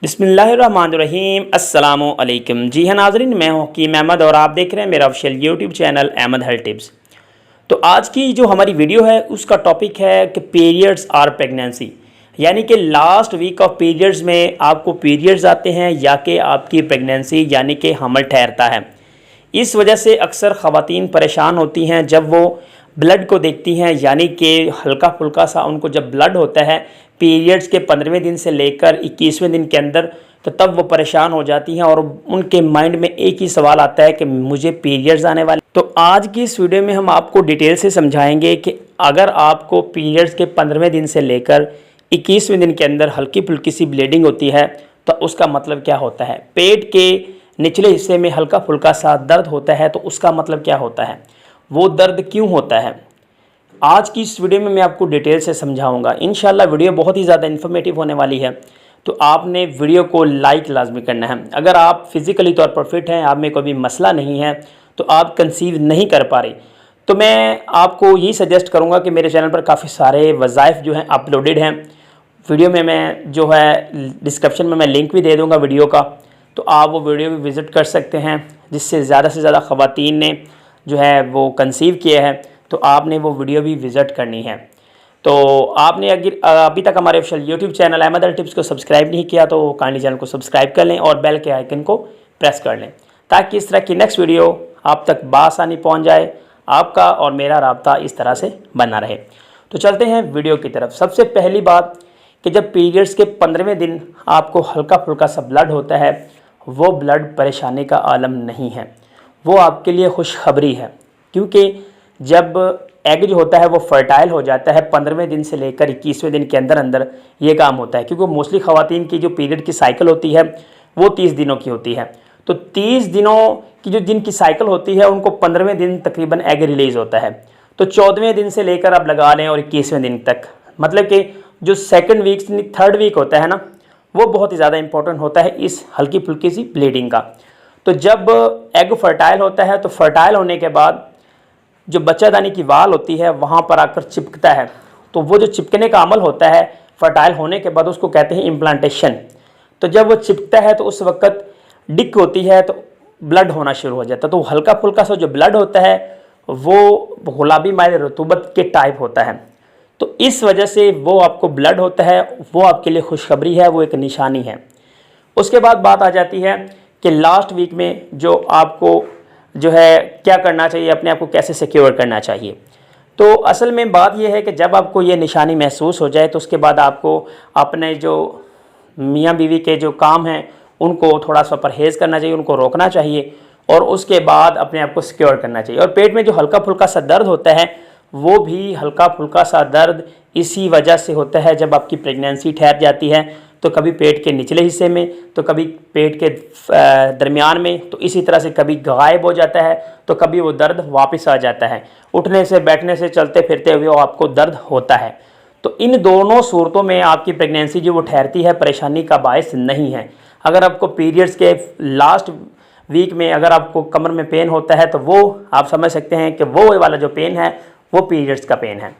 बिस्मिल्लाहिर्रहमानिर्रहीम अस्सलामु अलैकुम। जी हाँ नाज़रीन, मैं हूँ हकीम अहमद और आप देख रहे हैं मेरा official YouTube channel Ahmad health tips. तो आज की जो हमारी वीडियो है उसका टॉपिक है कि पीरियड्स और प्रेगनेंसी, यानी कि लास्ट वीक ऑफ पीरियड्स में आपको पीरियड्स आते हैं या कि आपकी प्रेगनेंसी यानी कि हमल ठहरता है। इस वजह से अक्सर ख़वातीन परेशान होती हैं जब वो ब्लड को देखती हैं, यानी कि हल्का फुल्का सा उनको जब ब्लड होता है पीरियड्स के 15वें दिन से लेकर 21वें दिन के अंदर, तो तब वो परेशान हो जाती हैं और उनके माइंड में एक ही सवाल आता है कि मुझे पीरियड्स आने वाले। तो आज की इस वीडियो में हम आपको डिटेल से समझाएंगे कि अगर आपको पीरियड्स के 15वें दिन से लेकर 21वें दिन के अंदर हल्की फुल्की सी ब्लीडिंग होती है तो उसका मतलब क्या होता है। पेट के निचले हिस्से में हल्का फुल्का सा दर्द होता है तो उसका मतलब क्या होता है, वो दर्द क्यों होता है। आज की इस वीडियो में मैं आपको डिटेल से समझाऊंगा। इंशाल्लाह वीडियो बहुत ही ज़्यादा इन्फॉर्मेटिव होने वाली है, तो आपने वीडियो को लाइक लाजमी करना है। अगर आप फिज़िकली तौर पर फिट हैं, आप में कोई भी मसला नहीं है, तो आप कंसीव नहीं कर पा रहे, तो मैं आपको यही सजेस्ट करूँगा कि मेरे चैनल पर काफ़ी सारे वज़ाइफ जो हैं अपलोडेड हैं। वीडियो में मैं जो है डिस्क्रिप्शन में मैं लिंक भी दे दूँगा वीडियो का, तो आप वो वीडियो भी विज़िट कर सकते हैं, जिससे ज़्यादा से ज़्यादा ख़वातीन ने जो है वो कंसीव किया है, तो आपने वो वीडियो भी विज़िट करनी है। तो आपने अगर अभी तक हमारे official YouTube channel Ahmad health tips को सब्सक्राइब नहीं किया तो काइंडली चैनल को सब्सक्राइब कर लें और बेल के आइकन को प्रेस कर लें, ताकि इस तरह की नेक्स्ट वीडियो आप तक बआसानी पहुँच जाए। आपका और मेरा राब्ता इस तरह से बना रहे। तो चलते हैं वीडियो की तरफ। सबसे पहली बात कि जब पीरियड्स के 15वें दिन आपको हल्का फुल्का सा ब्लड होता है, वो ब्लड परेशानी का आलम नहीं है, वो आपके लिए खुशखबरी है। क्योंकि जब एग जो होता है वो फर्टाइल हो जाता है 15वें दिन से लेकर 21वें दिन के अंदर अंदर ये काम होता है। क्योंकि मोस्टली ख़वातीन की जो पीरियड की साइकिल होती है वो 30 दिनों की होती है, तो 30 दिनों की जो जिनकी साइकिल होती है उनको 15वें दिन तकरीबन एग रिलीज़ होता है। तो 14वें दिन से लेकर आप लगा लें और 21वें दिन तक, मतलब कि जो सेकेंड वीक थर्ड वीक होता है ना, वो बहुत ही ज़्यादा इंपॉर्टेंट होता है इस हल्की फुल्की सी ब्लीडिंग का। तो जब एग फर्टाइल होता है तो फर्टाइल होने के बाद जो बच्चादानी की वाल होती है वहाँ पर आकर चिपकता है, तो वो जो चिपकने का अमल होता है फर्टाइल होने के बाद उसको कहते हैं इम्प्लांटेशन। तो जब वो चिपकता है तो उस वक्त डिक होती है तो ब्लड होना शुरू हो जाता है। तो हल्का फुल्का सा जो ब्लड होता है वो गुलाबी माइल रतूबत के टाइप होता है, तो इस वजह से वो आपको ब्लड होता है, वो आपके लिए खुशखबरी है, वो एक निशानी है। उसके बाद बात आ जाती है कि लास्ट वीक में जो आपको जो है क्या करना चाहिए, अपने आप को कैसे सिक्योर करना चाहिए। तो असल में बात यह है कि जब आपको ये निशानी महसूस हो जाए तो उसके बाद आपको अपने जो मियाँ बीवी के जो काम हैं उनको थोड़ा सा परहेज़ करना चाहिए, उनको रोकना चाहिए और उसके बाद अपने आप को सिक्योर करना चाहिए। और पेट में जो हल्का फुल्का सा दर्द होता है वो भी हल्का फुल्का सा दर्द इसी वजह से होता है जब आपकी प्रेगनेंसी ठहर जाती है, तो कभी पेट के निचले हिस्से में, तो कभी पेट के दरमियान में, तो इसी तरह से कभी गायब हो जाता है, तो कभी वो दर्द वापस आ जाता है। उठने से, बैठने से, चलते फिरते हुए आपको दर्द होता है। तो इन दोनों सूरतों में आपकी प्रेगनेंसी जो वो ठहरती है परेशानी का बायस नहीं है। अगर आपको पीरियड्स के लास्ट वीक में अगर आपको कमर में पेन होता है तो वो आप समझ सकते हैं कि वो वाला जो पेन है वो पीरियड्स का पेन है।